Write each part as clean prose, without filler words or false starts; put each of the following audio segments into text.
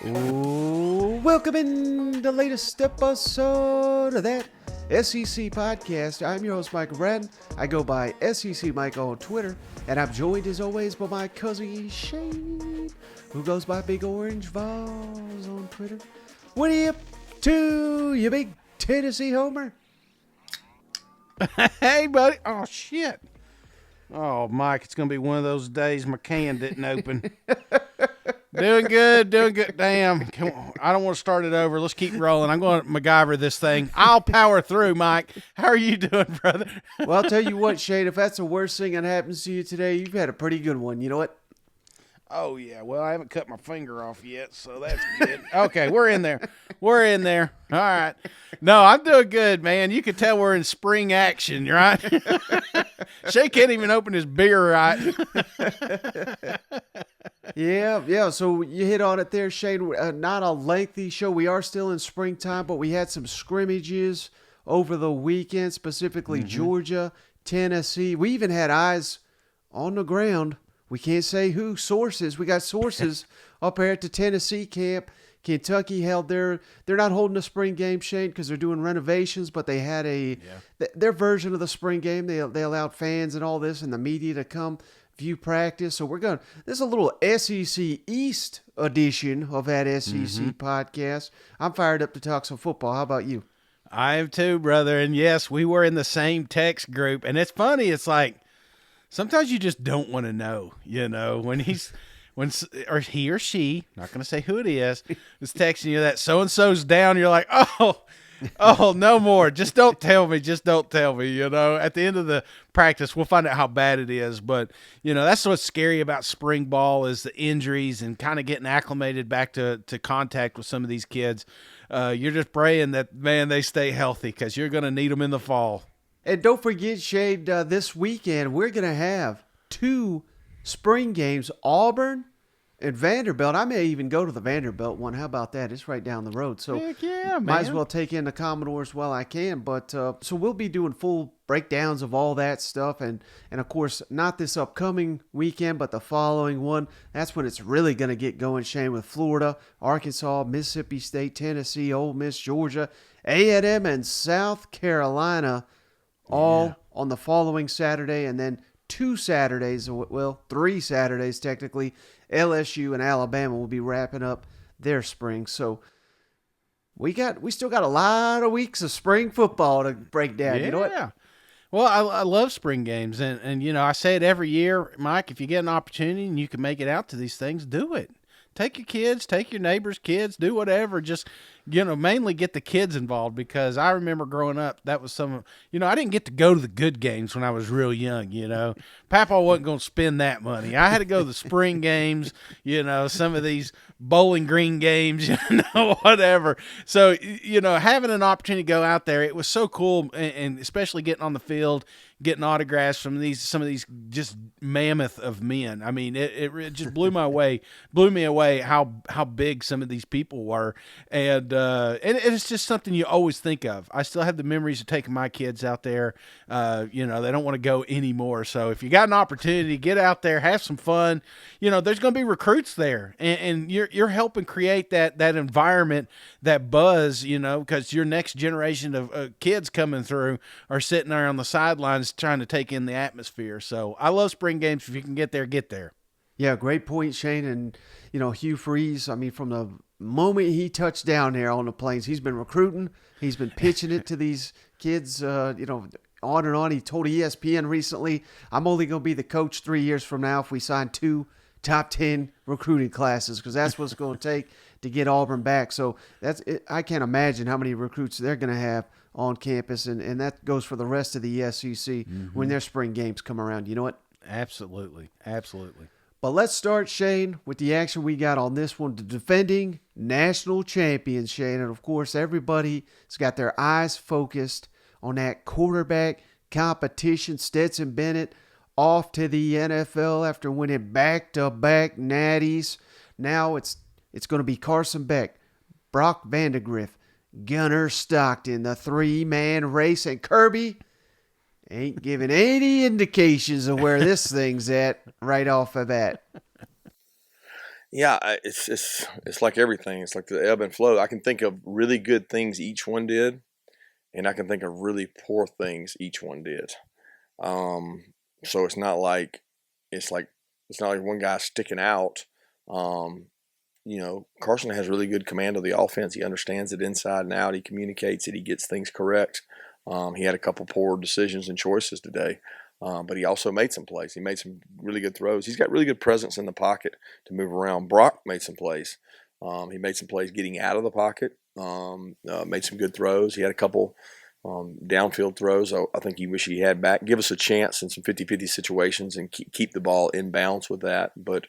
Welcome in the latest episode of that SEC podcast. I'm your host, Michael Bratton. I go by SEC Mike on Twitter, and I'm joined as always by my cousin Shane, who goes by Big Orange Vols on Twitter. What are you up to, you big Tennessee homer? Hey, buddy. Oh, shit. Oh, Mike, it's going to be one of those days my can didn't open. Doing good. Damn. Come on. I don't want to start it over. Let's keep rolling. I'm going to MacGyver this thing. I'll power through, Mike. How are you doing, brother? Well, I'll tell you what, Shane, if that's the worst thing that happens to you today, you've had a pretty good one. You know what? Oh, yeah. Well, I haven't cut my finger off yet, so that's good. Okay, we're in there. All right. No, I'm doing good, man. You can tell we're in spring action, right? Shay can't even open his beer right. Yeah. So you hit on it there, Shane. Not a lengthy show. We are still in springtime, but we had some scrimmages over the weekend, specifically Georgia, Tennessee. We even had eyes on the ground. We can't say who, sources. We got sources up here at the Tennessee camp. Kentucky held they're not holding a spring game, Shane, because they're doing renovations, but they had their version of the spring game. They allowed fans and all this and the media to come view practice. So this is a little SEC East edition of that SEC podcast. I'm fired up to talk some football. How about you? I am too, brother. And yes, we were in the same text group. And it's funny. It's like, sometimes you just don't want to know, when he or she, not going to say who it is texting you that so-and-so's down. You're like, oh, no more. Just don't tell me. At the end of the practice, we'll find out how bad it is. But, that's what's scary about spring ball is the injuries and kind of getting acclimated back to contact with some of these kids. You're just praying that, man, they stay healthy because you're going to need them in the fall. And don't forget, Shade, this weekend we're going to have 2 spring games, Auburn and Vanderbilt. I may even go to the Vanderbilt one. How about that? It's right down the road. So heck yeah, man. Might as well take in the Commodores while I can. But so we'll be doing full breakdowns of all that stuff. And of course, not this upcoming weekend, but the following one. That's when it's really going to get going, Shane, with Florida, Arkansas, Mississippi State, Tennessee, Ole Miss, Georgia, A&M, and South Carolina. All on the following Saturday, and then 3 Saturdays technically, LSU and Alabama will be wrapping up their spring. So we still got a lot of weeks of spring football to break down. Yeah. You know what? Well, I love spring games, and I say it every year, Mike, if you get an opportunity and you can make it out to these things, do it. Take your kids, take your neighbors' kids, do whatever. Just, mainly get the kids involved, because I remember growing up, that was I didn't get to go to the good games when I was real young, Papa wasn't going to spend that money. I had to go to the spring games, some of these Bowling Green games, whatever. So, having an opportunity to go out there, it was so cool, and especially getting on the field, getting autographs from some of these just mammoth of men. I mean, it just blew me away how big some of these people were, and it's just something you always think of. I still have the memories of taking my kids out there. They don't want to go anymore. So if you got an opportunity, get out there, have some fun. There's going to be recruits there, and you're helping create that environment, that buzz. Because your next generation of kids coming through are sitting there on the sidelines trying to take in the atmosphere. So I love spring games. If you can get there, get there. Yeah, great point, Shane. And, Hugh Freeze, from the moment he touched down there on the Plains, he's been recruiting. He's been pitching it to these kids, on and on. He told ESPN recently, I'm only going to be the coach 3 years from now if we sign 2 top 10 recruiting classes, because that's what it's going to take to get Auburn back. So I can't imagine how many recruits they're going to have on campus, and that goes for the rest of the SEC when their spring games come around. You know what? Absolutely. But let's start, Shane, with the action we got on this one. The defending national champions, Shane. And, of course, everybody's got their eyes focused on that quarterback competition. Stetson Bennett off to the NFL after winning back-to-back natties. Now it's going to be Carson Beck, Brock Vandagriff, Gunnar Stockton, the 3-man race. And Kirby ain't giving any indications of where this thing's at right off of that. Yeah, it's like everything. It's like the ebb and flow. I can think of really good things each one did, and I can think of really poor things each one did. Um, so it's like it's not like one guy sticking out. Um, Carson has really good command of the offense. He understands it inside and out. He communicates it. He gets things correct. He had a couple poor decisions and choices today, but he also made some plays. He made some really good throws. He's got really good presence in the pocket to move around. Brock made some plays. He made some plays getting out of the pocket, made some good throws. He had a couple downfield throws I think you wish he had back. Give us a chance in some 50-50 situations and keep the ball in bounds with that. But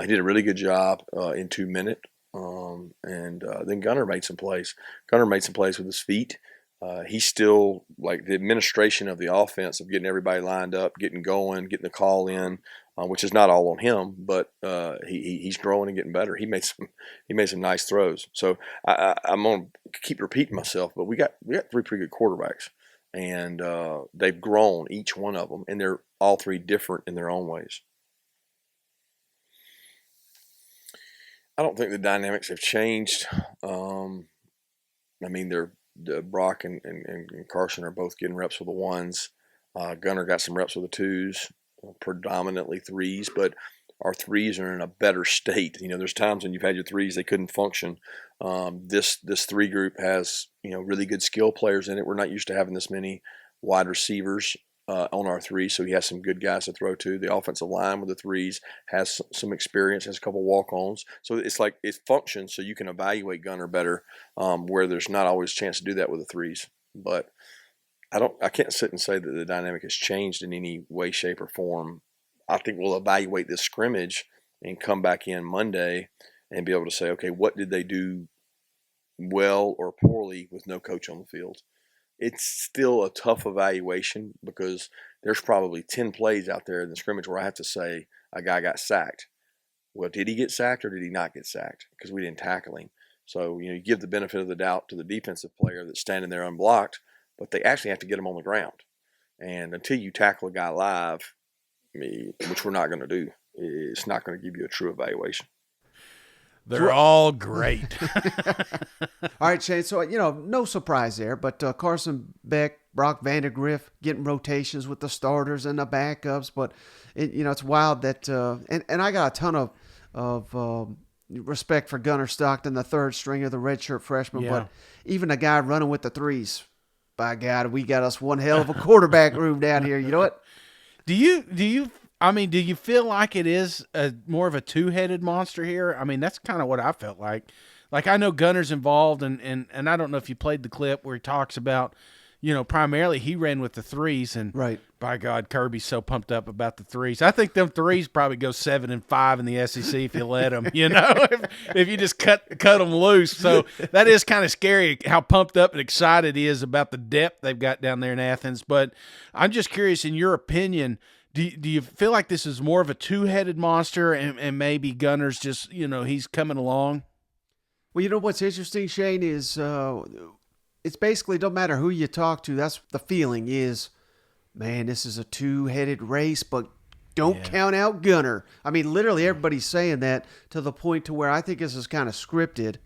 he did a really good job in 2 minutes. And then Gunner made some plays. Gunner made some plays with his feet. He's still like the administration of the offense of getting everybody lined up, getting going, getting the call in, which is not all on him, but he's growing and getting better. He made some nice throws. So I'm gonna keep repeating myself, but we got 3 pretty good quarterbacks, and they've grown, each one of them, and they're all 3 different in their own ways. I don't think the dynamics have changed. I mean, Brock and Carson are both getting reps with the ones. Gunner got some reps with the twos, predominantly threes, but our threes are in a better state. There's times when you've had your threes, they couldn't function. This 3 group has, really good skill players in it. We're not used to having this many wide receivers on our 3, so he has some good guys to throw to. The offensive line with the 3s has some experience, has a couple walk-ons. So it's like it functions so you can evaluate Gunner better, where there's not always a chance to do that with the 3s. But I can't sit and say that the dynamic has changed in any way, shape, or form. I think we'll evaluate this scrimmage and come back in Monday and be able to say, okay, what did they do well or poorly with no coach on the field? It's still a tough evaluation because there's probably 10 plays out there in the scrimmage where I have to say a guy got sacked. Well, did he get sacked or did he not get sacked? Because we didn't tackle him. So, you give the benefit of the doubt to the defensive player that's standing there unblocked, but they actually have to get him on the ground. And until you tackle a guy live, which we're not going to do, it's not going to give you a true evaluation. They're all great. All right, Shane. So, no surprise there, but Carson Beck, Brock Vandegrift getting rotations with the starters and the backups. But, it's wild that and I got a ton of respect for Gunner Stockton, the 3rd stringer, the redshirt freshman. Yeah. But even a guy running with the 3s, by God, we got us one hell of a quarterback room down here. You know what? Do you feel like it is more of a 2-headed monster here? I mean, that's kind of what I felt like. Like, I know Gunner's involved, and I don't know if you played the clip where he talks about, primarily he ran with the 3s, and right. By God, Kirby's so pumped up about the 3s. I think them 3s probably go 7-5 in the SEC if you let them, if you just cut them loose. So that is kind of scary how pumped up and excited he is about the depth they've got down there in Athens. But I'm just curious, in your opinion, do you feel like this is more of a 2-headed monster and maybe Gunner's just, he's coming along? Well, what's interesting, Shane, is it's basically don't matter who you talk to. That's the feeling is, man, this is a 2-headed race, but don't count out Gunner. I mean, literally everybody's saying that to the point to where I think this is kind of scripted.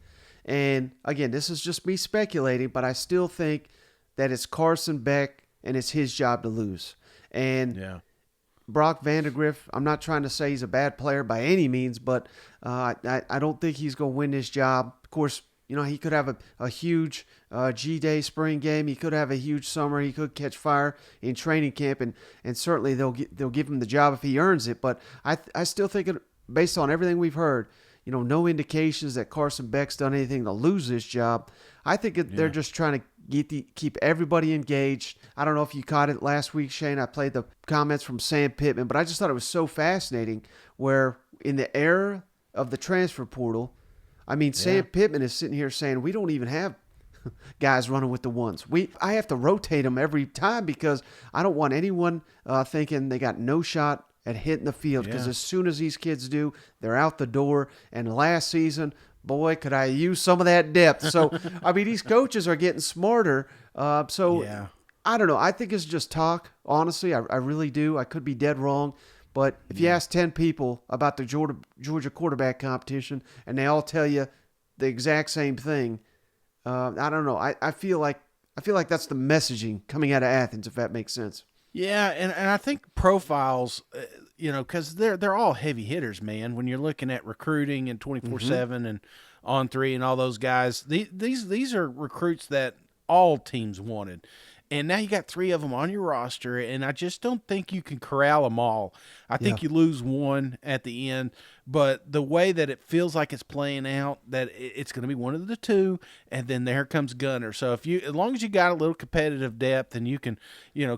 And again, this is just me speculating, but I still think that it's Carson Beck and it's his job to lose. And Brock Vandegrift, I'm not trying to say he's a bad player by any means, but I don't think he's going to win this job. Of course, he could have a huge G-Day spring game. He could have a huge summer. He could catch fire in training camp, and certainly they'll give him the job if he earns it. But I still think, based on everything we've heard, no indications that Carson Beck's done anything to lose this job. I think they're just trying to keep everybody engaged. I don't know if you caught it last week, Shane. I played the comments from Sam Pittman, but I just thought it was so fascinating where in the era of the transfer portal, Sam Pittman is sitting here saying we don't even have guys running with the ones. I have to rotate them every time because I don't want anyone thinking they got no shot at hitting the field, because as soon as these kids do, they're out the door. And last season, boy, could I use some of that depth. So, these coaches are getting smarter. I don't know. I think it's just talk, honestly. I really do. I could be dead wrong. But if you ask 10 people about the Georgia quarterback competition and they all tell you the exact same thing, I don't know. I feel like that's the messaging coming out of Athens, if that makes sense. Yeah, and I think profiles, because they're all heavy hitters, man. When you're looking at recruiting and 24/7 and On Three and all those guys, these are recruits that all teams wanted. And now you got 3 of them on your roster, and I just don't think you can corral them all. I think you lose one at the end, but the way that it feels like it's playing out, that it's going to be one of the 2, and then there comes Gunner. So as long as you got a little competitive depth, and you can,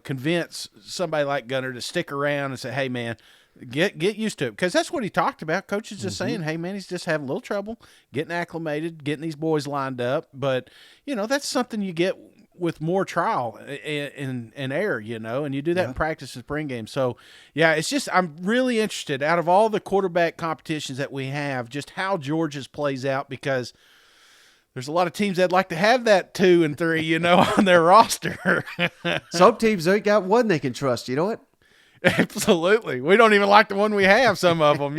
convince somebody like Gunner to stick around and say, "Hey, man, get used to it," because that's what he talked about. Coach is just saying, "Hey, man, he's just having a little trouble getting acclimated, getting these boys lined up." But that's something you get with more trial and error, and you do that in practice and spring games. So, it's just, I'm really interested out of all the quarterback competitions that we have, just how Georgia's plays out, because there's a lot of teams that'd like to have that 2 and 3, on their roster. Some teams, they got one they can trust. You know what? Absolutely. We don't even like the one we have, some of them,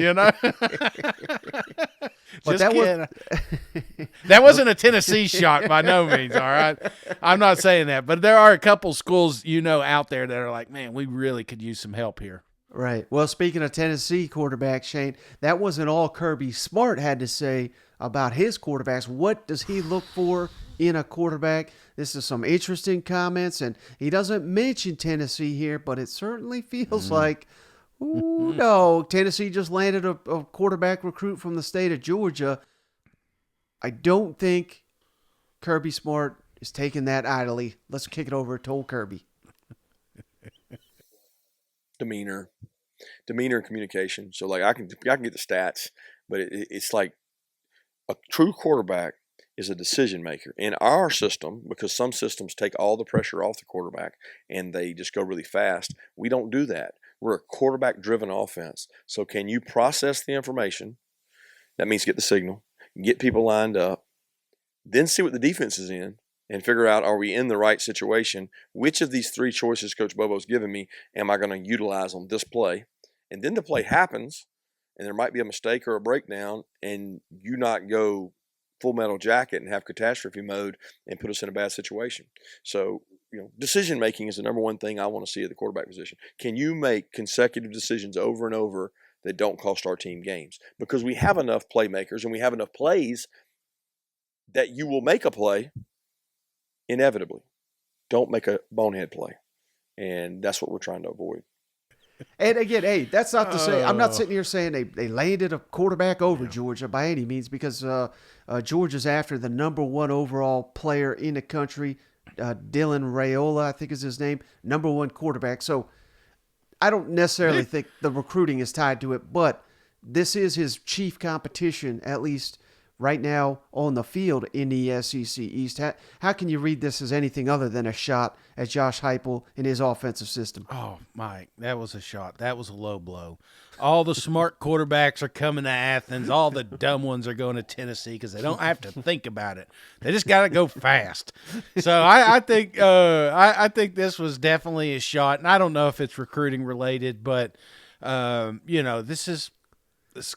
But that wasn't a Tennessee shot by no means, all right? I'm not saying that. But there are a couple schools, out there that are like, man, we really could use some help here. Right. Well, speaking of Tennessee quarterback, Shane, that wasn't all Kirby Smart had to say about his quarterbacks. What does he look for in a quarterback? This is some interesting comments, and he doesn't mention Tennessee here, but it certainly feels like, ooh, no, Tennessee just landed a quarterback recruit from the state of Georgia. I don't think Kirby Smart is taking that idly. Let's kick it over to old Kirby. Demeanor and communication. So, like, I can get the stats, but it's like a true quarterback is a decision maker. In our system, because some systems take all the pressure off the quarterback and they just go really fast, we don't do that. We're a quarterback-driven offense. So can you process the information? That means get the signal, get people lined up, then see what the defense is in, and figure out, are we in the right situation? Which of these 3 choices Coach Bobo's given me am I going to utilize on this play? And then the play happens, and there might be a mistake or a breakdown, and you not go full metal jacket and have catastrophe mode and put us in a bad situation. So, decision making is the number one thing I want to see at the quarterback position. Can you make consecutive decisions over and over that don't cost our team games? Because we have enough playmakers and we have enough plays that you will make a play inevitably. Don't make a bonehead play. And that's what we're trying to avoid. And again, hey, that's not to say, I'm not sitting here saying they landed a quarterback over Georgia by any means, because Georgia's after the number 1 overall player in the country, Dylan Raiola, I think is his name, number 1 quarterback. So I don't necessarily think the recruiting is tied to it, but this is his chief competition, at least right now on the field in the SEC East. How can you read this as anything other than a shot at Josh Heupel and his offensive system? Oh, Mike, that was a shot. That was a low blow. All the smart quarterbacks are coming to Athens. All the dumb ones are going to Tennessee because they don't have to think about it. They just got to go fast. So I think this was definitely a shot, and I don't know if it's recruiting related, but this is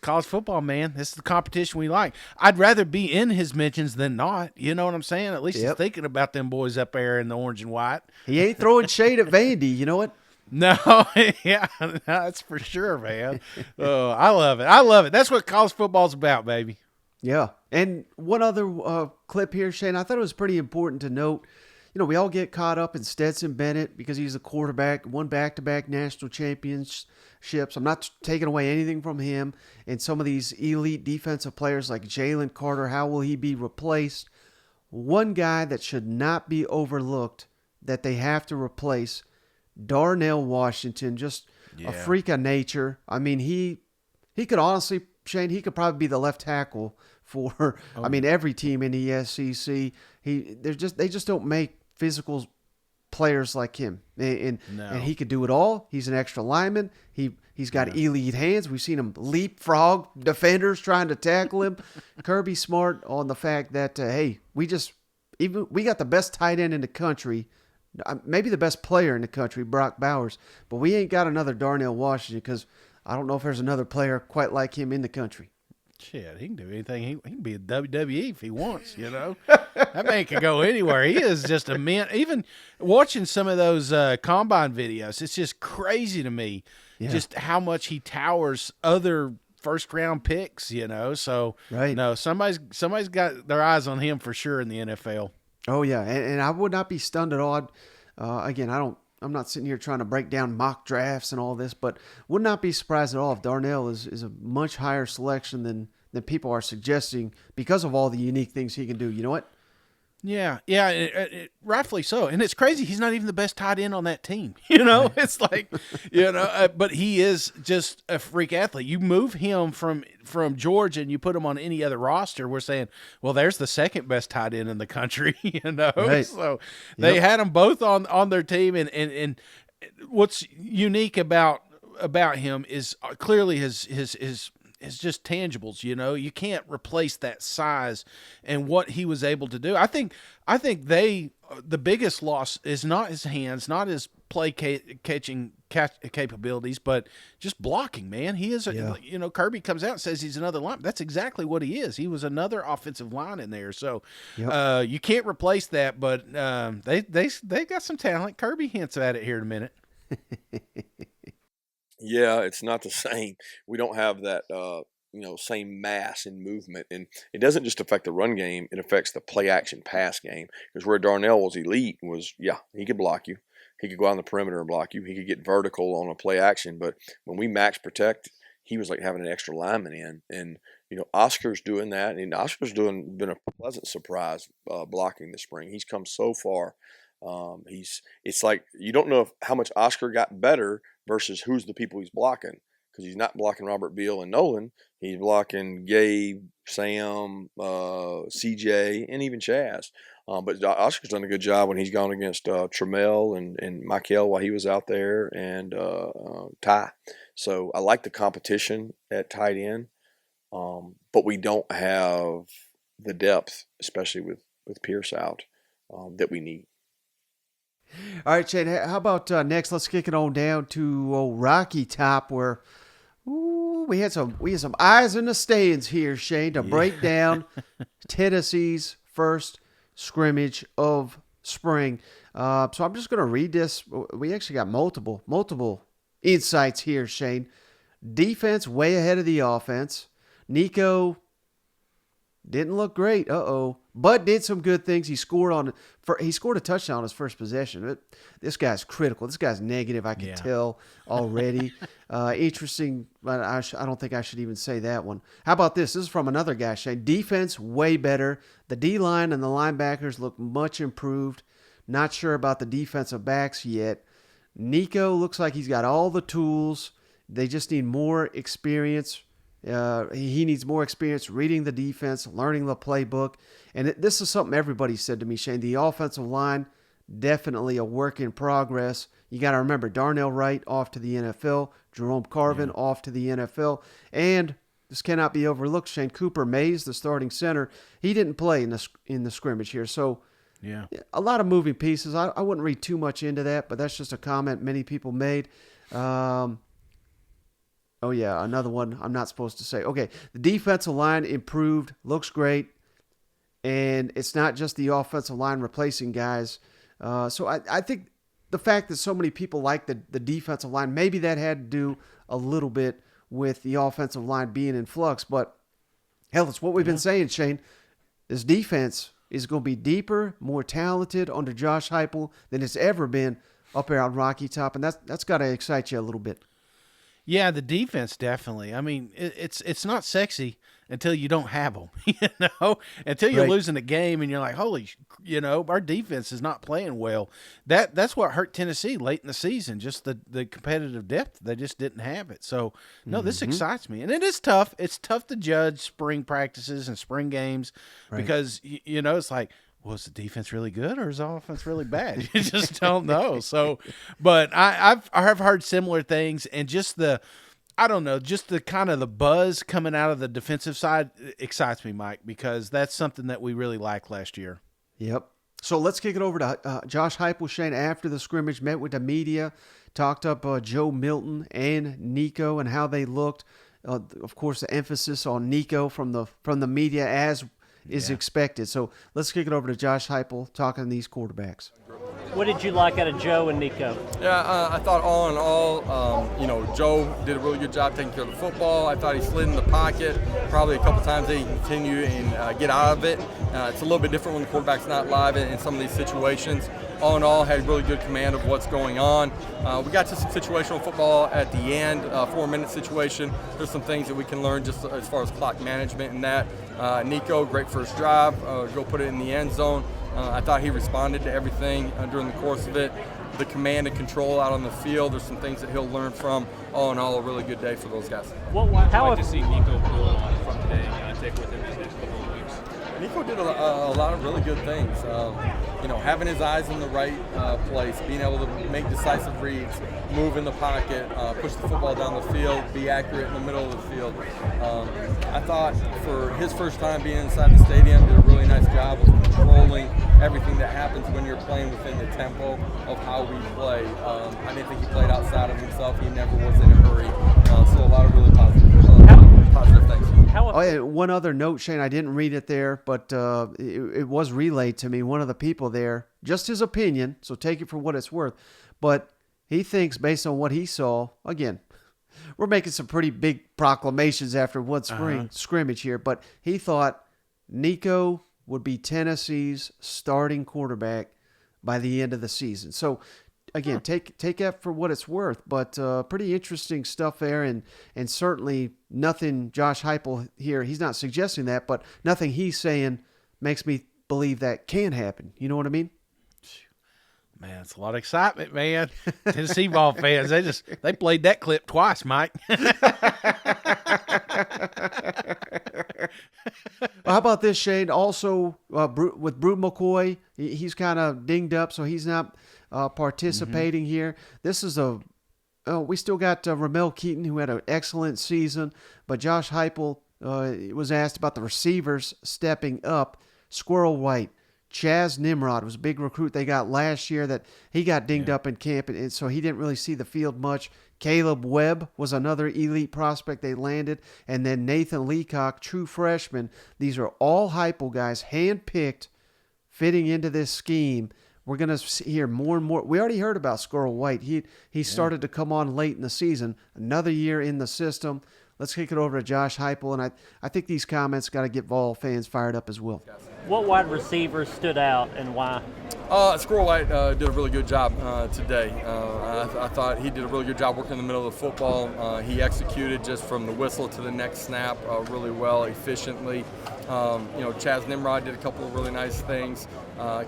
college football, man. This is the competition we like. I'd rather be in his mentions than not. You know what I'm saying? At least he's thinking about them boys up there in the orange and white. He ain't throwing shade at Vandy. You know what? No, yeah, that's for sure, man. Oh, I love it. I love it. That's what college football's about, baby. Yeah. And one other clip here, Shane, I thought it was pretty important to note. We all get caught up in Stetson Bennett because he's a quarterback, won back-to-back national championships. I'm not taking away anything from him. And some of these elite defensive players like Jalen Carter, how will he be replaced? One guy that should not be overlooked that they have to replace, Darnell Washington, just a freak of nature. I mean, he could honestly, Shane, he could probably be the left tackle for, every team in the SEC. They just don't make physical players like him, and he could do it all. He's an extra lineman. He's got elite hands. We've seen him leapfrog defenders trying to tackle him. Kirby Smart on the fact that we got the best tight end in the country, maybe the best player in the country, Brock Bowers, but we ain't got another Darnell Washington because I don't know if there's another player quite like him in the country. Shit, he can do anything. He can be a WWE if he wants, That man can go anywhere. He is just immense. Even watching some of those combine videos, it's just crazy to me just how much he towers other first-round picks, So, right. No, somebody's got their eyes on him for sure in the NFL. Oh, yeah, and I would not be stunned at all. Again, I'm not sitting here trying to break down mock drafts and all this, but would not be surprised at all if Darnell is a much higher selection than people are suggesting because of all the unique things he can do. You know what? Yeah, rightfully so. And it's crazy. He's not even the best tight end on that team. It's like, but he is just a freak athlete. You move him from Georgia and you put him on any other roster, we're saying, well, there's the second best tight end in the country, Right. So they had them both on their team. And what's unique about him is clearly his just tangibles, You can't replace that size and what he was able to do. I think the biggest loss is not his hands, not his play catching capabilities, but just blocking, man. He is, Kirby comes out and says he's another line. That's exactly what he is. He was another offensive line in there. So you can't replace that, but they got some talent. Kirby hints at it here in a minute. Yeah, it's not the same. We don't have that, same mass and movement. And it doesn't just affect the run game. It affects the play-action pass game. Because where Darnell was elite was, he could block you. He could go on the perimeter and block you. He could get vertical on a play-action. But when we max protect, he was like having an extra lineman in. And, Oscar's doing that. And Oscar's been a pleasant surprise blocking this spring. He's come so far. It's like you don't know how much Oscar got better versus who's the people he's blocking, because he's not blocking Robert Beal and Nolan. He's blocking Gabe, Sam, CJ, and even Chaz. But Oscar's done a good job when he's gone against Trammell and Michael while he was out there, and Ty. So I like the competition at tight end, but we don't have the depth, especially with Pierce out, that we need. All right, Shane, how about next? Let's kick it on down to Rocky Top, where we had some eyes in the stands here, Shane, to break down Tennessee's first scrimmage of spring. So I'm just going to read this. We actually got multiple insights here, Shane. Defense way ahead of the offense. Nico didn't look great, but did some good things. He scored a touchdown on his first possession. This guy's critical. This guy's negative. I can tell already. Interesting, but I don't think I should even say that one. How about this? This is from another guy, Shane. Defense way better. The D-line and the linebackers look much improved. Not sure about the defensive backs yet. Nico looks like he's got all the tools. They just need more experience. He needs more experience reading the defense, learning the playbook. And this is something everybody said to me, Shane. The offensive line, definitely a work in progress. You got to remember, Darnell Wright off to the NFL, Jerome Carvin off to the NFL. And this cannot be overlooked, Shane. Cooper Mays, the starting center, he didn't play in the scrimmage here. So a lot of moving pieces. I wouldn't read too much into that, but that's just a comment many people made. Oh, yeah, another one I'm not supposed to say. Okay, the defensive line improved, looks great, and it's not just the offensive line replacing guys. So I think the fact that so many people like the defensive line, maybe that had to do a little bit with the offensive line being in flux. But, hell, it's what we've been saying, Shane. This defense is going to be deeper, more talented under Josh Heupel than it's ever been up there on Rocky Top, and that's got to excite you a little bit. Yeah, the defense definitely. I mean, it's not sexy until you don't have them, until you're losing a game and you're like, holy, our defense is not playing well. That's what hurt Tennessee late in the season, just the competitive depth. They just didn't have it. So, no, this excites me. And it is tough. It's tough to judge spring practices and spring games because, it's like, was the defense really good or is the offense really bad? You just don't know. So, but I've heard similar things, and just the kind of the buzz coming out of the defensive side excites me, Mike, because that's something that we really liked last year. Yep. So let's kick it over to Josh Heupel. Shane, after the scrimmage, met with the media, talked up Joe Milton and Nico and how they looked. Of course, the emphasis on Nico from the media as is expected. So let's kick it over to Josh Heupel talking to these quarterbacks. What did you like out of Joe and Nico? Yeah, I thought all in all, Joe did a really good job taking care of the football. I thought he slid in the pocket probably a couple times. They continue and get out of it. It's a little bit different when the quarterback's not live in some of these situations. All in all, had really good command of what's going on. We got to some situational football at the end, 4-minute situation. There's some things that we can learn just as far as clock management and that. Nico, great first drive, go put it in the end zone. I thought he responded to everything during the course of it. The command and control out on the field, there's some things that he'll learn from. All in all, a really good day for those guys. How like to see Nico build on from today and take with him these next couple of weeks? Nico did a lot of really good things. Having his eyes in the right place, being able to make decisive reads, move in the pocket, push the football down the field, be accurate in the middle of the field. I thought for his first time being inside the stadium, did a really nice job of controlling everything that happens when you're playing within the tempo of how we play. I didn't think he played outside of himself. He never was in a hurry. So a lot of really positive things. One other note, Shane, I didn't read it there, but it was relayed to me. One of the people there, just his opinion, so take it for what it's worth, but he thinks based on what he saw, again, we're making some pretty big proclamations after one spring scrimmage here, but he thought Nico would be Tennessee's starting quarterback by the end of the season. So again, take that for what it's worth, but pretty interesting stuff there, and certainly nothing Josh Heupel here, he's not suggesting that, but nothing he's saying makes me believe that can happen. You know what I mean? Man, it's a lot of excitement, man. Tennessee ball fans, they played that clip twice, Mike. How about this, Shane? Also, with Brute McCoy, he's kind of dinged up, so he's not participating here. This is we still got Ramel Keaton, who had an excellent season, but Josh Heupel was asked about the receivers stepping up. Squirrel White, Chaz Nimrod was a big recruit they got last year that he got dinged up in camp, and so he didn't really see the field much. Caleb Webb was another elite prospect they landed, and then Nathan Leacock, true freshman. These are all Heupel guys, handpicked, fitting into this scheme. We're going to hear more and more. We already heard about Squirrel White. He started to come on late in the season. Another year in the system. Let's kick it over to Josh Heupel, and I think these comments got to get Vol fans fired up as well. What wide receivers stood out and why? Squirrel White did a really good job today. I thought he did a really good job working in the middle of the football. He executed just from the whistle to the next snap really well, efficiently. Chaz Nimrod did a couple of really nice things.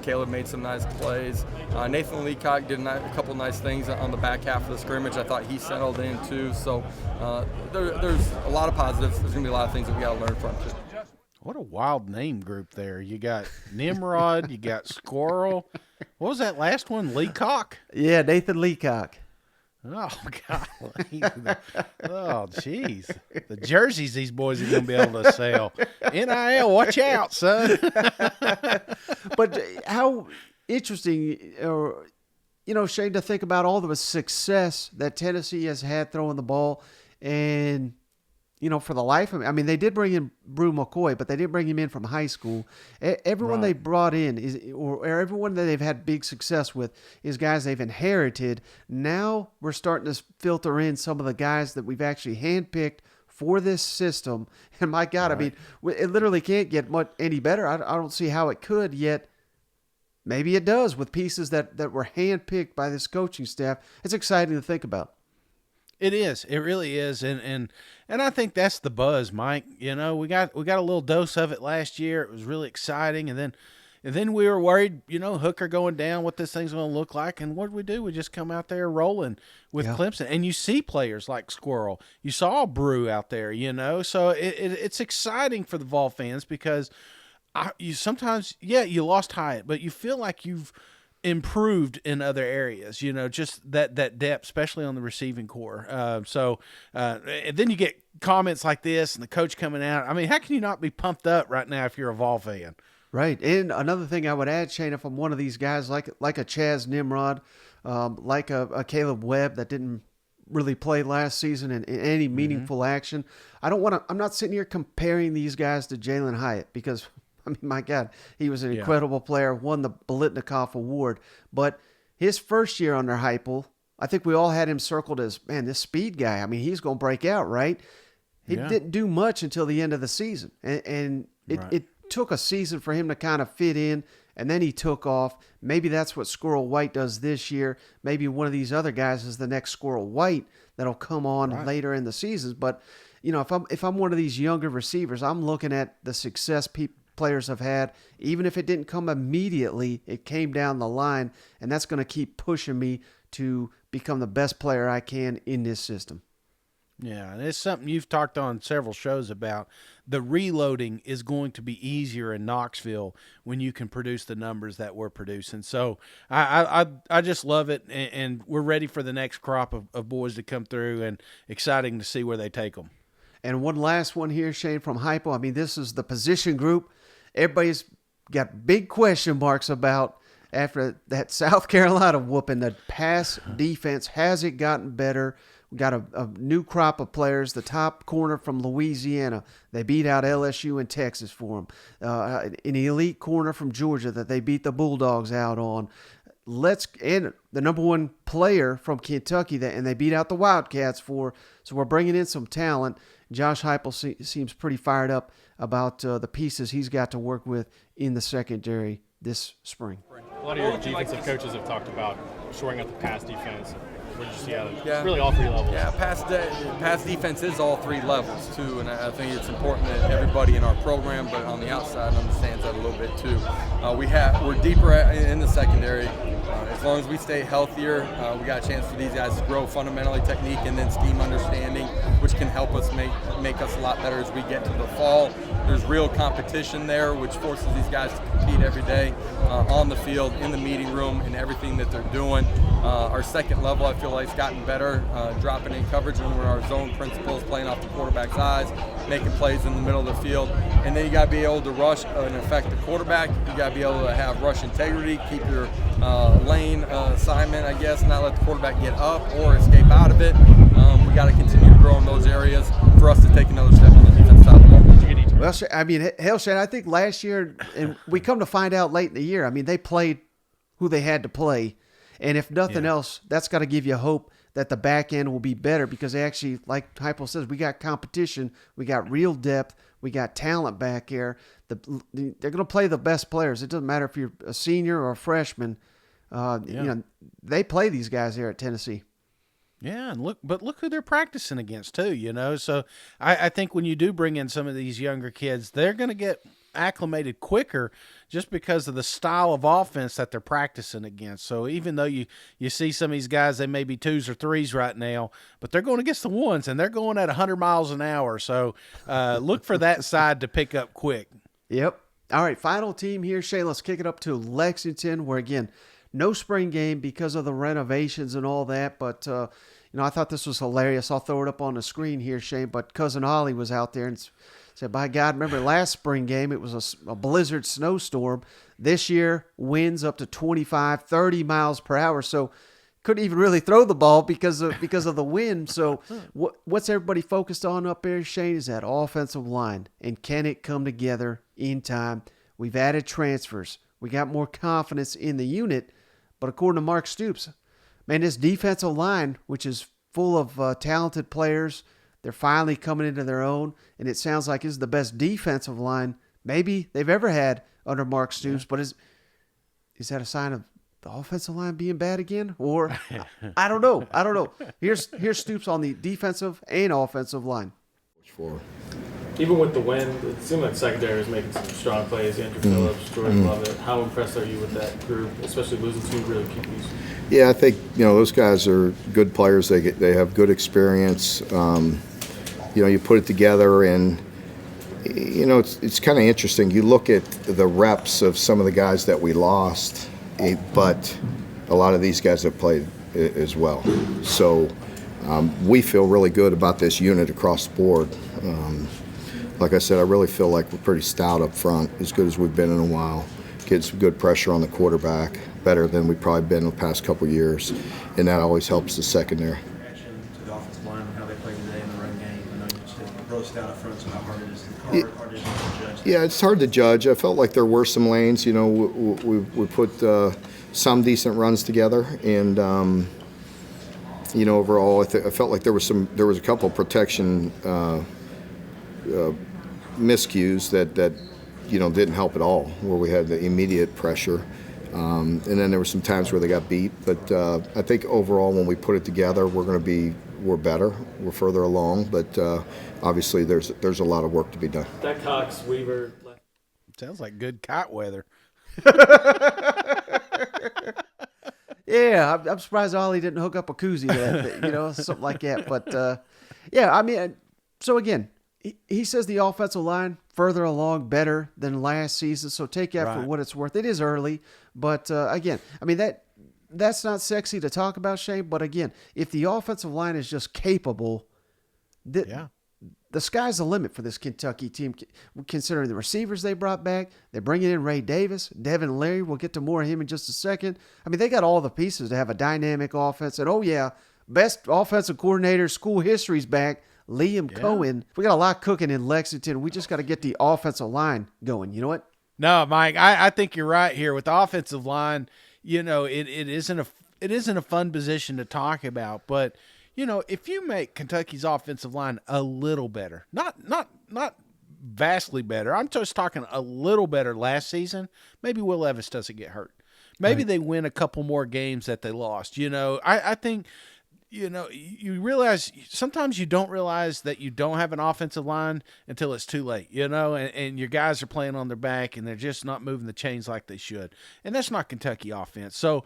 Caleb made some nice plays. Nathan Leacock did a couple nice things on the back half of the scrimmage. I thought he settled in too. So there's a lot of positives. There's going to be a lot of things that we got to learn from too. What a wild name group there. You got Nimrod, you got Squirrel. What was that last one? Leacock? Yeah, Nathan Leacock. Oh, God. Oh, jeez. The jerseys these boys are going to be able to sell. NIL, watch out, son. But how interesting, Shane, to think about all the success that Tennessee has had throwing the ball. And, for the life of me, I mean, they did bring in Brew McCoy, but they didn't bring him in from high school. Everyone they brought in or everyone that they've had big success with is guys they've inherited. Now we're starting to filter in some of the guys that we've actually handpicked for this system. And my God, I mean, it literally can't get much any better. I don't see how it could yet. Maybe it does with pieces that were handpicked by this coaching staff. It's exciting to think about. It is. It really is. And I think that's the buzz, Mike. We got a little dose of it last year. It was really exciting. And then we were worried, Hooker going down, what this thing's going to look like. And what did we do? We just come out there rolling with Clemson. And you see players like Squirrel. You saw Brew out there, So it's exciting for the Vol fans because you sometimes, you lost Hyatt, but you feel like you've improved in other areas, just that depth, especially on the receiving core. And then you get comments like this and the coach coming out. I mean, how can you not be pumped up right now if you're a Vol fan? Right. And another thing I would add, Shane, if I'm one of these guys like a Chaz Nimrod, like a Caleb Webb that didn't really play last season in any meaningful action, I'm not sitting here comparing these guys to Jalen Hyatt because, I mean, my God, he was an incredible player, won the Bolitnikoff Award. But his first year under Heupel, I think we all had him circled as, man, this speed guy. I mean, he's going to break out, right? He didn't do much until the end of the season. And it took a season for him to kind of fit in, and then he took off. Maybe that's what Squirrel White does this year. Maybe one of these other guys is the next Squirrel White that'll come on later in the season. But, you know, if I'm one of these younger receivers, I'm looking at the success players have had. Even if it didn't come immediately, it came down the line, and that's going to keep pushing me to become the best player I can in this system. Yeah, and it's something you've talked on several shows about. The reloading is going to be easier in Knoxville when you can produce the numbers that we're producing. So I just love it, and we're ready for the next crop of boys to come through, and exciting to see where they take them. And one last one here, Shane, from Heupel. I mean, this is the position group everybody's got big question marks about after that South Carolina whooping. The pass defense, has it gotten better? We got a new crop of players. The top corner from Louisiana, they beat out LSU and Texas for them. An elite corner from Georgia that they beat the Bulldogs out on. And the number one player from Kentucky and they beat out the Wildcats for. So we're bringing in some talent. Josh Heupel seems pretty fired up about the pieces he's got to work with in the secondary this spring. A lot of your defensive coaches have talked about shoring up the pass defense. What did you see out of it? It's really all three levels. Yeah, pass defense is all three levels, too, and I think it's important that everybody in our program, but on the outside, understands that a little bit, too. We're deeper in the secondary. As long as we stay healthier, we got a chance for these guys to grow fundamentally, technique, and then scheme understanding, which can help us make us a lot better as we get to the fall. There's real competition there, which forces these guys to compete every day on the field, in the meeting room, in everything that they're doing. Our second level, I feel like, has gotten better, dropping in coverage when we're our zone principles, playing off the quarterback's eyes, making plays in the middle of the field. And then you got to be able to rush and affect the quarterback. You got to be able to have rush integrity, keep your lane assignment, I guess, not let the quarterback get up or escape out of it. We got to continue to grow in those areas for us to take another step on the defense side of the ball. Well, I mean, hell, Shane, I think last year, and we come to find out late in the year, I mean, they played who they had to play. And if nothing else, that's got to give you hope that the back end will be better because they actually, like Heupel says, we got competition, we got real depth, we got talent back here. They're going to play the best players. It doesn't matter if you're a senior or a freshman. You know, they play these guys here at Tennessee. Yeah, and look who they're practicing against too, you know. So I think when you do bring in some of these younger kids, they're going to get acclimated quicker just because of the style of offense that they're practicing against. So even though you see some of these guys, they may be 2s or 3s right now, but they're going against the 1s, and they're going at 100 miles an hour. So look for that side to pick up quick. Yep. All right, final team here, Shay. Let's kick it up to Lexington, where, again, no spring game because of the renovations and all that, but you know, I thought this was hilarious. I'll throw it up on the screen here, Shane, but Cousin Ollie was out there and said, by God, remember last spring game, it was a blizzard snowstorm. This year, winds up to 25, 30 miles per hour, so couldn't even really throw the ball because of the wind. So what's everybody focused on up there, Shane, is that offensive line, and can it come together in time? We've added transfers. We got more confidence in the unit, but according to Mark Stoops, man, this defensive line, which is full of talented players, they're finally coming into their own, and it sounds like this is the best defensive line maybe they've ever had under Mark Stoops. But is that a sign of the offensive line being bad again? Or I don't know. Here's Stoops on the defensive and offensive line. Even with the wind, it seemed like secondary was making some strong plays. Andrew Phillips, Jordan Lovett. How impressed are you with that group, especially losing two really key pieces? Yeah, I think those guys are good players. They have good experience. You put it together, and it's kind of interesting. You look at the reps of some of the guys that we lost, but a lot of these guys have played as well. So we feel really good about this unit across the board. like I said, I really feel like we're pretty stout up front, as good as we've been in a while. Get some good pressure on the quarterback, better than we've probably been the past couple of years, and that always helps the secondary. Reaction to the offensive line and how they played today in the run game. I know you said really stout up front, so how hard is it to judge? Yeah, it's hard to judge. I felt like there were some lanes. You know, we put some decent runs together, and you know, overall, I felt like there was a couple of protection miscues that you know didn't help at all, where we had the immediate pressure, and then there were some times where they got beat. But I think overall, when we put it together, we're better, we're further along. But obviously, there's a lot of work to be done. That Cox Weaver. Sounds like good kite weather. Yeah, I'm surprised Ollie didn't hook up a koozie to that, you know, something like that. But, yeah, I mean, so again, he says the offensive line further along, better than last season. So take that for what it's worth. It is early, but, again, I mean, that's not sexy to talk about, Shane. But, again, if the offensive line is just capable, the sky's the limit for this Kentucky team, considering the receivers they brought back. They're bringing in Ray Davis, Devin Leary. We'll get to more of him in just a second. I mean, they got all the pieces to have a dynamic offense. And, oh, yeah, best offensive coordinator, school history's back, Liam Cohen. We got a lot cooking in Lexington. We just got to get the offensive line going. You know what? No, Mike, I think you're right here. With the offensive line, you know, it isn't a fun position to talk about, but – you know, if you make Kentucky's offensive line a little better, not vastly better, I'm just talking a little better last season, maybe Will Levis doesn't get hurt. Maybe they win a couple more games that they lost. You know, I think, you know, you realize sometimes you don't realize that you don't have an offensive line until it's too late, you know, and your guys are playing on their back and they're just not moving the chains like they should. And that's not Kentucky offense. So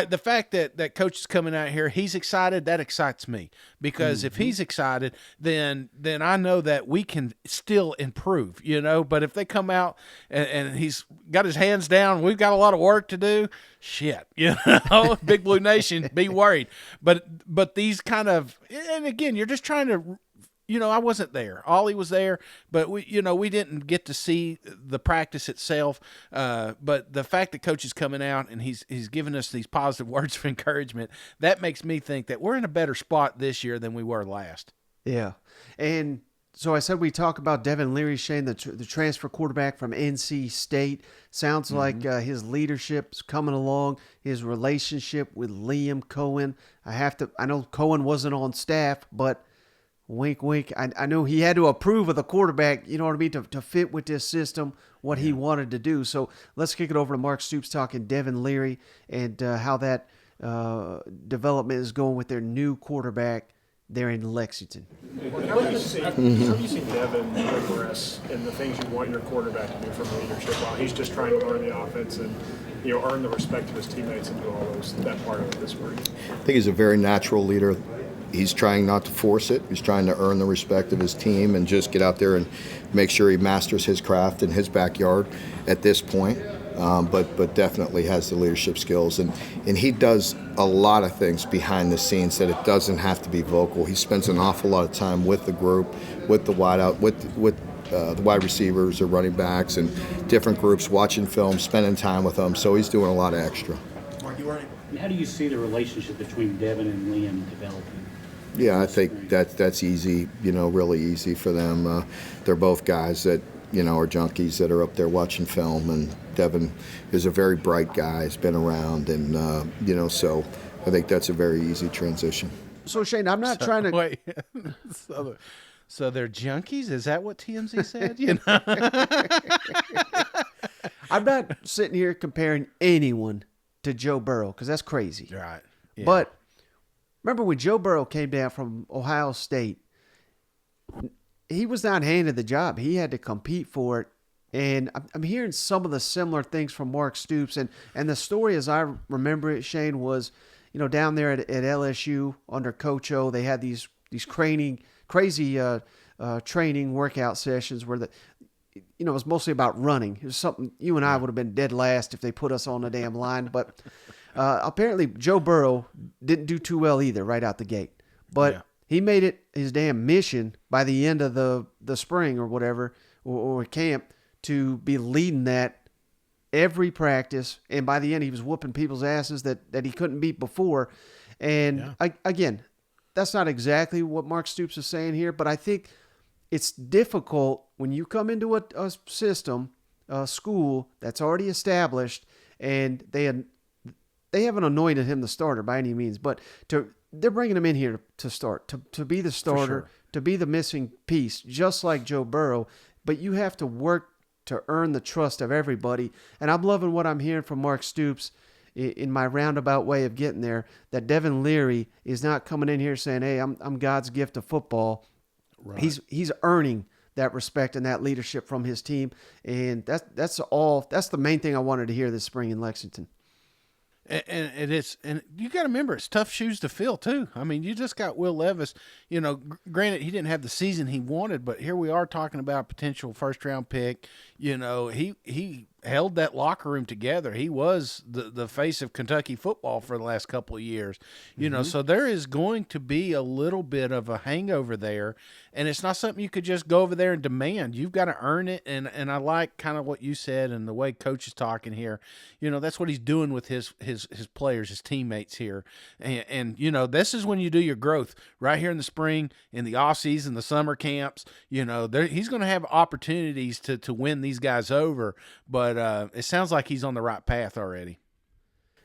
the fact that coach is coming out here, he's excited, that excites me, because if he's excited, then I know that we can still improve, you know. But if they come out and he's got his hands down, we've got a lot of work to do, shit, you know, Big Blue Nation, be worried. But these kind of, and again, you're just trying to, you know, I wasn't there. Ollie was there, but we didn't get to see the practice itself. But the fact that coach is coming out and he's giving us these positive words of encouragement, that makes me think that we're in a better spot this year than we were last. Yeah. And so I said we talk about Devin Leary, Shane, the transfer quarterback from NC State. Sounds like his leadership's coming along, his relationship with Liam Cohen. I know Cohen wasn't on staff, but wink, wink. I know he had to approve of the quarterback, you know what I mean, to fit with this system, what he wanted to do. So let's kick it over to Mark Stoops talking Devin Leary and how that development is going with their new quarterback there in Lexington. How have you seen Devin progress in the things you want your quarterback to do from leadership while he's just trying to learn the offense and, you know, earn the respect of his teammates and do all that part of it this week? I think he's a very natural leader. He's trying not to force it. He's trying to earn the respect of his team and just get out there and make sure he masters his craft in his backyard at this point. But definitely has the leadership skills, and he does a lot of things behind the scenes that it doesn't have to be vocal. He spends an awful lot of time with the group, with the wideout, with the wide receivers or running backs and different groups, watching film, spending time with them. So he's doing a lot of extra. Mark, you weren't. How do you see the relationship between Devin and Liam developing? Yeah, I think that's easy, you know, really easy for them. They're both guys that, you know, are junkies that are up there watching film, and Devin is a very bright guy. He's been around, and, you know, so I think that's a very easy transition. So, Shane, I'm not trying to... Wait, so they're junkies? Is that what TMZ said? You know? I'm not sitting here comparing anyone to Joe Burrow, because that's crazy. Right. Yeah. But remember when Joe Burrow came down from Ohio State, he was not handed the job. He had to compete for it. And I'm hearing some of the similar things from Mark Stoops. And the story, as I remember it, Shane, was, you know, down there at LSU under Coach O, they had these crazy training workout sessions where it was mostly about running. It was something you and I would have been dead last if they put us on the damn line. But apparently Joe Burrow didn't do too well either right out the gate. But he made it his damn mission by the end of the spring or whatever, or camp, to be leading that every practice. And by the end, he was whooping people's asses that he couldn't beat before. And again, that's not exactly what Mark Stoops is saying here, but I think it's difficult when you come into a system, a school that's already established, and they haven't anointed him the starter by any means, but they're bringing him in here to start, to be the starter, to be the missing piece, just like Joe Burrow. But you have to work to earn the trust of everybody. And I'm loving what I'm hearing from Mark Stoops in my roundabout way of getting there, that Devin Leary is not coming in here saying, hey, I'm God's gift of football. Right. He's earning that respect and that leadership from his team. And that's the main thing I wanted to hear this spring in Lexington. And you got to remember, it's tough shoes to fill too. I mean, you just got Will Levis. You know, granted he didn't have the season he wanted, but here we are talking about potential first round pick. You know, he held that locker room together. He was the face of Kentucky football for the last couple of years. You know, so there is going to be a little bit of a hangover there, and it's not something you could just go over there and demand. You've got to earn it, and I like kind of what you said and the way Coach is talking here. You know, that's what he's doing with his players, his teammates here. And you know, this is when you do your growth right here in the spring, in the off season, the summer camps. You know, he's going to have opportunities to win these guys over, but it sounds like he's on the right path already.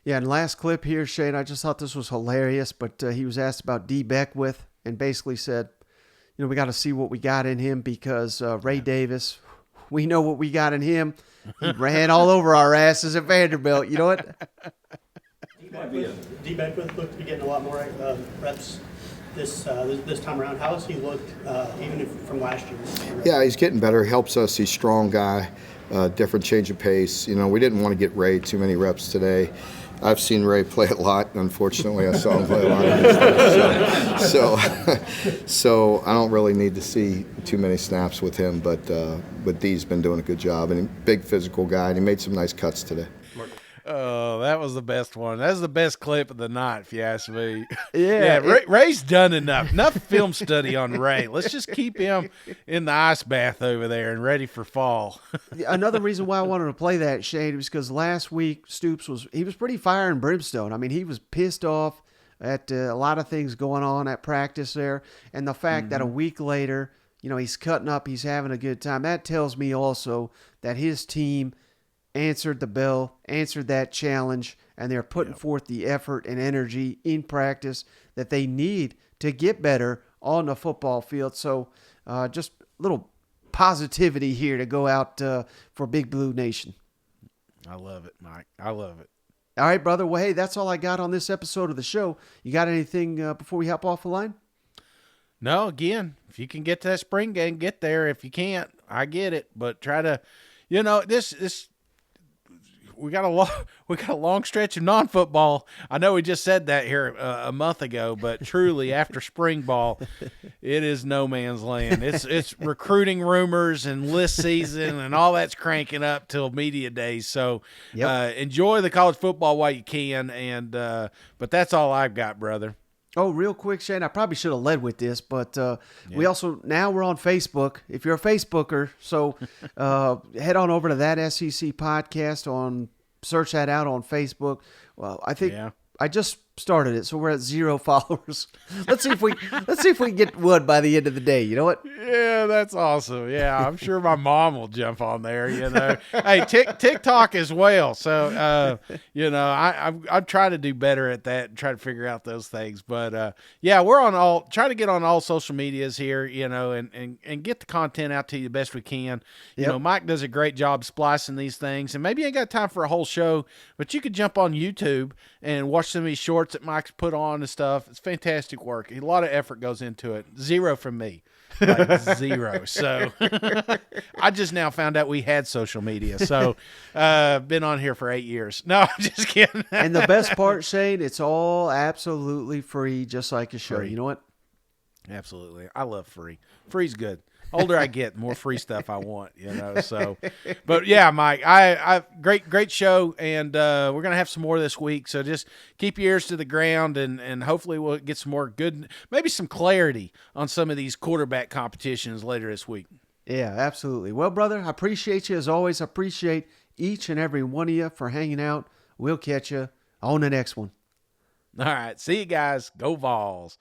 Yeah, and last clip here, Shane, I just thought this was hilarious, but he was asked about D. Beckwith and basically said, you know, we got to see what we got in him because Ray Davis, we know what we got in him. He ran all over our asses at Vanderbilt. You know what? D. Beckwith looked to be getting a lot more reps this time around. How has he looked, even from last year? Yeah, he's getting better. He helps us. He's a strong guy. Different change of pace. You know, we didn't want to get Ray too many reps today. I've seen Ray play a lot. Unfortunately, I saw him play a lot of his stuff. So I don't really need to see too many snaps with him. But D's been doing a good job, and a big physical guy, and he made some nice cuts today. Oh, that was the best one. That's the best clip of the night, if you ask me. Yeah, Ray's done enough film study on Ray. Let's just keep him in the ice bath over there and ready for fall. Another reason why I wanted to play that, Shane, was because last week Stoops was pretty fire and brimstone. I mean, he was pissed off at a lot of things going on at practice there, and the fact that a week later, you know, he's cutting up, he's having a good time. That tells me also that his team answered the bell, answered that challenge, and they're putting forth the effort and energy in practice that they need to get better on the football field. So just a little positivity here to go out for Big Blue Nation. I love it, Mike. I love it. All right, brother. Well, hey, that's all I got on this episode of the show. You got anything before we hop off the line? No, again, if you can get to that spring game, get there. If you can't, I get it. But try to, you know, this we got a long stretch of non-football. I know we just said that here a month ago, but truly after spring ball, it is no man's land. It's recruiting rumors and list season and all that's cranking up till media days. So enjoy the college football while you can. And but that's all I've got, brother. Oh, real quick, Shane, I probably should have led with this, but we also, now we're on Facebook, if you're a Facebooker, so head on over to That SEC Podcast, search that out on Facebook. Well, I think I just started it, so we're at 0 followers. Let's see if we can get one by the end of the day. You know what? Yeah, that's awesome. Yeah, I'm sure my mom will jump on there. You know, hey, TikTok as well. So, you know, I'm trying to do better at that and try to figure out those things. But yeah, we're on try to get on all social medias here. You know, and get the content out to you the best we can. You know, Mike does a great job splicing these things, and maybe you ain't got time for a whole show, but you could jump on YouTube and watch some of these shorts that Mike's put on and stuff. It's fantastic work. A lot of effort goes into it. 0 from me. Like 0. So I just now found out we had social media. So been on here for 8 years. No, I'm just kidding. And the best part, Shane, it's all absolutely free, just like a show. Free. You know what? Absolutely. I love free. Free's good. Older I get, the more free stuff I want, so. But, yeah, Mike, I great show, and we're going to have some more this week. So just keep your ears to the ground, and hopefully we'll get some more good, maybe some clarity on some of these quarterback competitions later this week. Yeah, absolutely. Well, brother, I appreciate you as always. I appreciate each and every one of you for hanging out. We'll catch you on the next one. All right. See you guys. Go Vols.